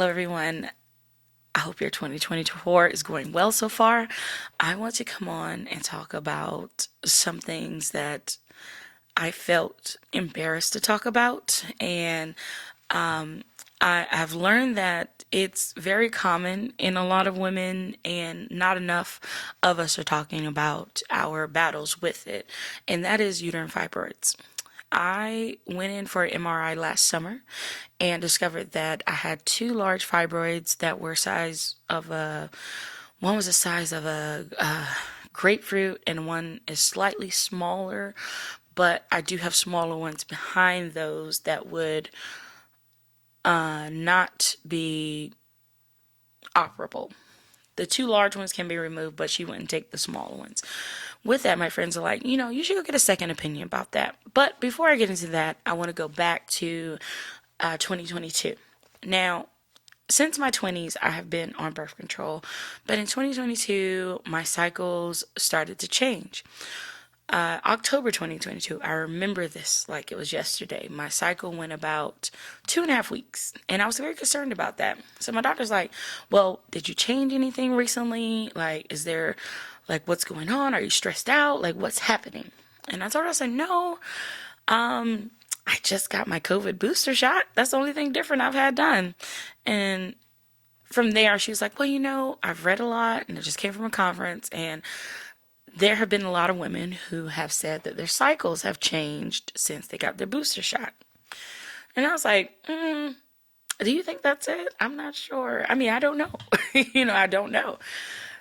Hello, everyone. I hope your 2024 is going well so far. I want to come on and talk about some things that I felt embarrassed to talk about. And I've learned that it's very common in a lot of women, and not enough of us are talking about our battles with it. And that is uterine fibroids. I went in for an MRI last summer and discovered that I had two large fibroids that were one was the size of a grapefruit, and one is slightly smaller, but I do have smaller ones behind those that would not be operable. The two large ones can be removed, but she wouldn't take the smaller ones. With that, my friends are like, you should go get a second opinion about that. But before I get into that, I want to go back to 2022. Now, since my 20s, I have been on birth control, but in 2022, my cycles started to change. October 2022, I remember this like it was yesterday. My cycle went about 2.5 weeks, and I was very concerned about that. So my doctor's like, well, did you change anything recently? Like, is there, like, what's going on? Are you stressed out? Like, what's happening? And I told her, I said, no, I just got my COVID booster shot. That's the only thing different I've had done. And from there, she was like, well, I've read a lot, and I just came from a conference, and there have been a lot of women who have said that their cycles have changed since they got their booster shot. And I was like, do you think that's it? I'm not sure. I mean, I don't know. I don't know.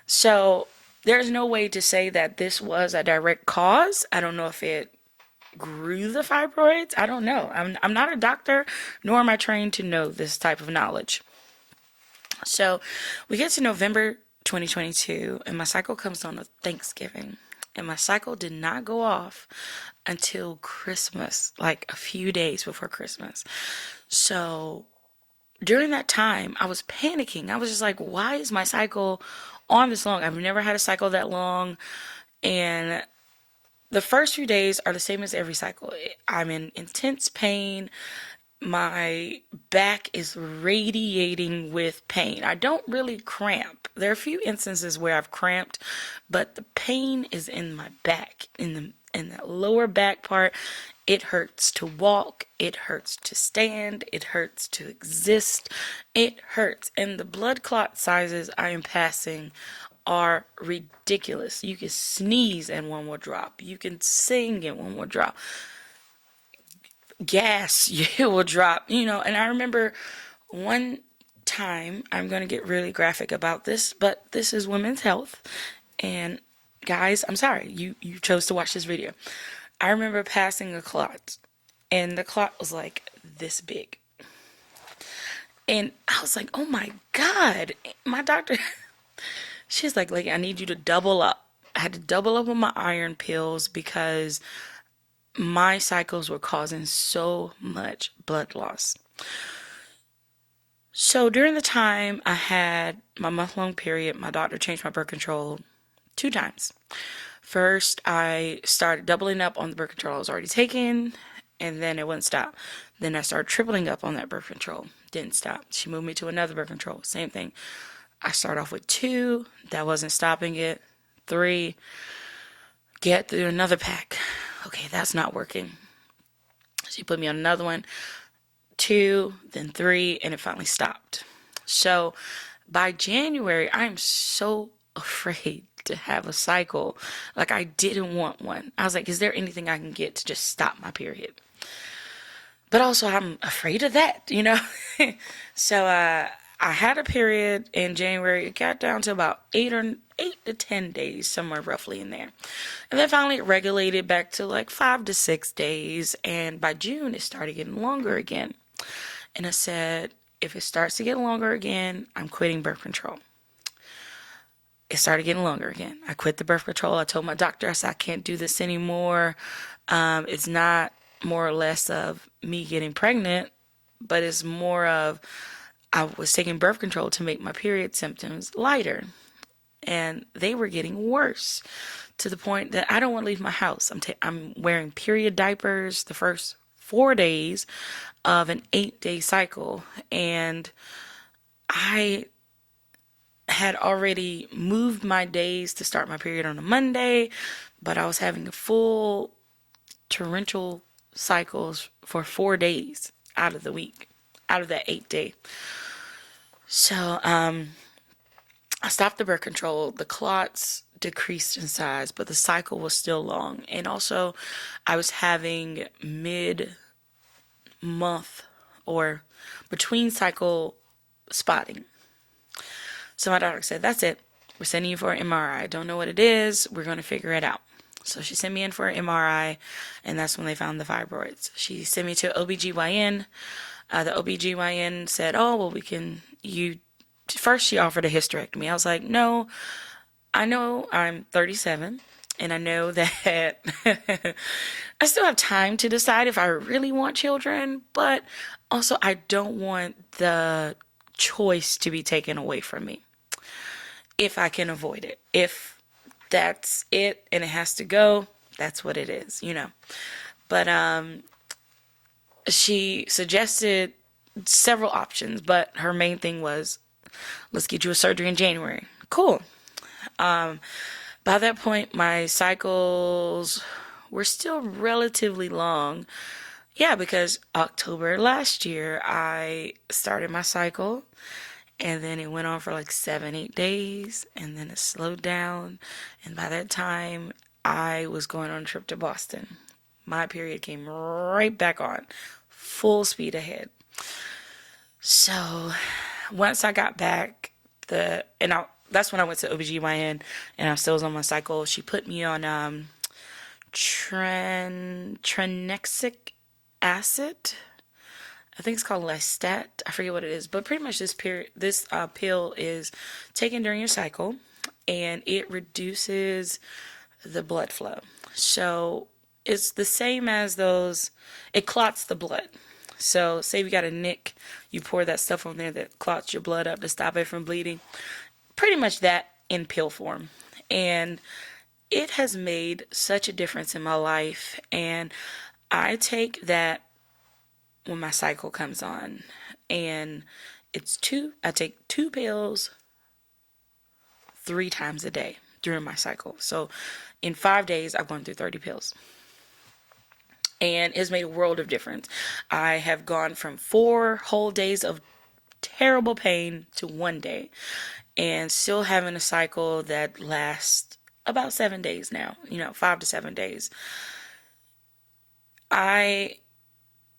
So there's no way to say that this was a direct cause. I don't know if it grew the fibroids. I don't know. I'm not a doctor, nor am I trained to know this type of knowledge. So we get to November 2022, and my cycle comes on a Thanksgiving. And my cycle did not go off until Christmas, like a few days before Christmas. So during that time, I was panicking. I was just like, why is my cycle on this long? I've never had a cycle that long. And the first few days are the same as every cycle. I'm in intense pain. My back is radiating with pain. I don't really cramp. There are a few instances where I've cramped, but the pain is in my back, in that lower back part. It hurts to walk. It hurts to stand. It hurts to exist. It hurts. And the blood clot sizes I am passing are ridiculous. You can sneeze and one will drop. You can sing and one will drop. Gas, it will drop, and I remember one time, I'm going to get really graphic about this, but this is women's health, and guys, I'm sorry, you chose to watch this video. I remember passing a clot, and the clot was like this big, and I was like, oh my God, my doctor, she's like, I need you to double up. I had to double up on my iron pills because my cycles were causing so much blood loss. So during the time I had my month-long period, my doctor changed my birth control 2 times. First, I started doubling up on the birth control I was already taking, and then it wouldn't stop. Then I started tripling up on that birth control. Didn't stop. She moved me to another birth control. Same thing. I started off with 2. That wasn't stopping it. 3. Get through another pack. Okay, that's not working. She put me on another one, 2, then 3, and it finally stopped. So by January, I am so afraid to have a cycle. Like, I didn't want one. I was like, is there anything I can get to just stop my period? But also, I'm afraid of that, So I had a period in January. It got down to about 8 to 10 days, somewhere roughly in there. And then finally it regulated back to like 5 to 6 days. And by June, it started getting longer again. And I said, if it starts to get longer again, I'm quitting birth control. It started getting longer again. I quit the birth control. I told my doctor, I said, I can't do this anymore. It's not more or less of me getting pregnant, but it's more of I was taking birth control to make my period symptoms lighter. And they were getting worse to the point that I don't want to leave my house. I'm wearing period diapers the first 4 days of an 8-day cycle. And I had already moved my days to start my period on a Monday, but I was having a full torrential cycles for 4 days out of the week, out of that 8 day. So, I stopped the birth control. The clots decreased in size, but the cycle was still long. And also, I was having mid month or between cycle spotting. So my doctor said, that's it. We're sending you for an MRI. Don't know what it is. We're going to figure it out. So she sent me in for an MRI, and that's when they found the fibroids. She sent me to OBGYN. The OBGYN said, oh, well, first she offered a hysterectomy. I was like, no, I know I'm 37, and I know that I still have time to decide if I really want children, but also I don't want the choice to be taken away from me if I can avoid it. If that's it and it has to go, that's what it is, you know. But she suggested several options, but her main thing was, let's get you a surgery in January. Cool. By that point, my cycles were still relatively long. Yeah, because October last year, I started my cycle, and then it went on for like 7, 8 days, and then it slowed down. And by that time, I was going on a trip to Boston. My period came right back on, full speed ahead. So once I got back, that's when I went to OBGYN, and I still was on my cycle. She put me on tranexamic acid. I think it's called Lestat. I forget what it is, but pretty much this pill is taken during your cycle, and it reduces the blood flow. So it's the same as those. It clots the blood. So say you got a nick, you pour that stuff on there that clots your blood up to stop it from bleeding. Pretty much that in pill form. And it has made such a difference in my life. And I take that when my cycle comes on. And I take 2 pills 3 times a day during my cycle. So in 5 days, I've gone through 30 pills. And it's made a world of difference. I have gone from 4 whole days of terrible pain to 1 day, and still having a cycle that lasts about 7 days now, 5 to 7 days. I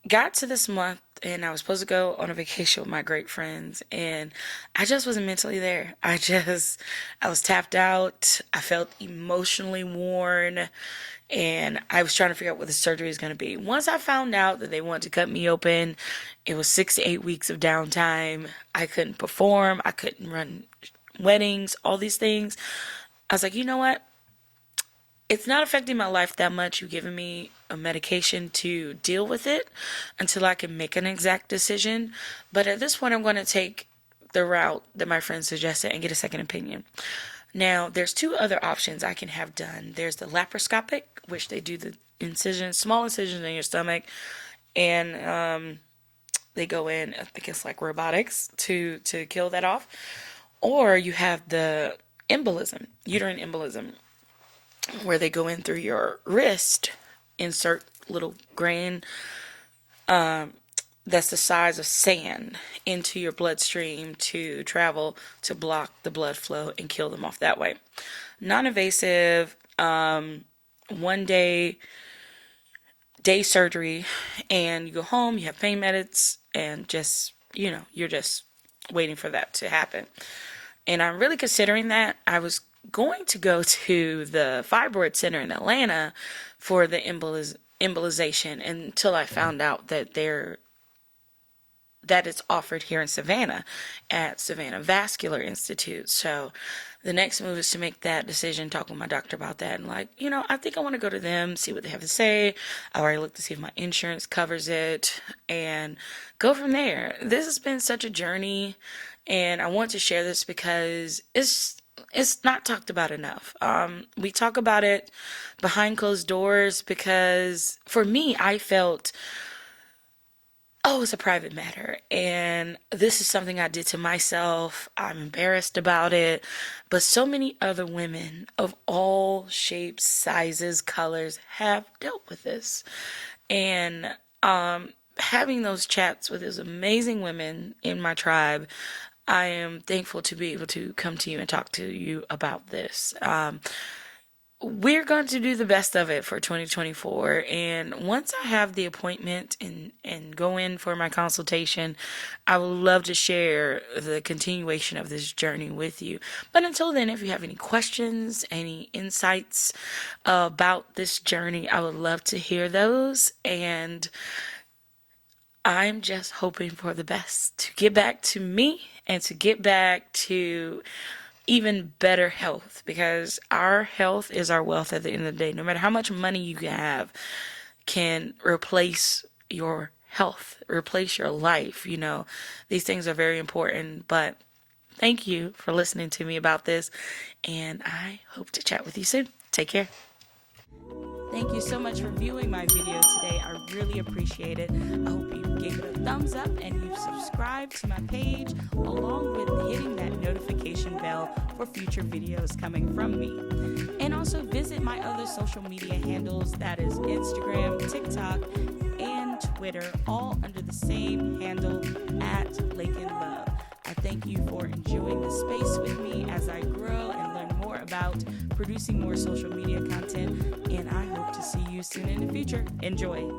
got to this month, and I was supposed to go on a vacation with my great friends, and I just wasn't mentally there. I was tapped out. I felt emotionally worn, and I was trying to figure out what the surgery is going to be. Once I found out that they wanted to cut me open, it was 6 to 8 weeks of downtime. I couldn't perform. I couldn't run weddings, all these things. I was like, you know what? It's not affecting my life that much. You've given me a medication to deal with it until I can make an exact decision. But at this point, I'm going to take the route that my friend suggested and get a second opinion. Now, there's 2 other options I can have done. There's the laparoscopic, which they do the small incisions in your stomach, and they go in, I think it's like robotics, to kill that off. Or you have the uterine embolism, where they go in through your wrist, insert little grain that's the size of sand into your bloodstream to travel to block the blood flow and kill them off that way. Non-invasive, 1 day surgery, and you go home, you have pain meds, and just, you're just waiting for that to happen. And I'm really considering that. I was going to go to the Fibroid Center in Atlanta for the embolization until I found out that it's offered here in Savannah at Savannah Vascular Institute. So the next move is to make that decision, talk with my doctor about that, and I think I want to go to them, see what they have to say. I've already looked to see if my insurance covers it, and go from there. This has been such a journey, and I want to share this because it's not talked about enough. We talk about it behind closed doors because for me, I felt oh, it's a private matter. And this is something I did to myself. I'm embarrassed about it. But so many other women of all shapes, sizes, colors have dealt with this. And having those chats with those amazing women in my tribe, I am thankful to be able to come to you and talk to you about this. We're going to do the best of it for 2024. And once I have the appointment and go in for my consultation, I would love to share the continuation of this journey with you. But until then, if you have any questions, any insights about this journey, I would love to hear those. And I'm just hoping for the best to get back to me and to get back to even better health, because our health is our wealth at the end of the day. No matter how much money you have can replace your health, replace your life. These things are very important. But thank you for listening to me about this, and I hope to chat with you soon. Take care. Thank you so much for viewing my video today. I really appreciate it. I hope you gave it a thumbs up and you've subscribed to my page, along with hitting that notification bell for future videos coming from me. And also visit my other social media handles, that is Instagram, TikTok, and Twitter, all under the same handle @LakeandLove. I thank you for enjoying the space with me as I grow and learn more about producing more social media content, and I hope to see you soon in the future. Enjoy.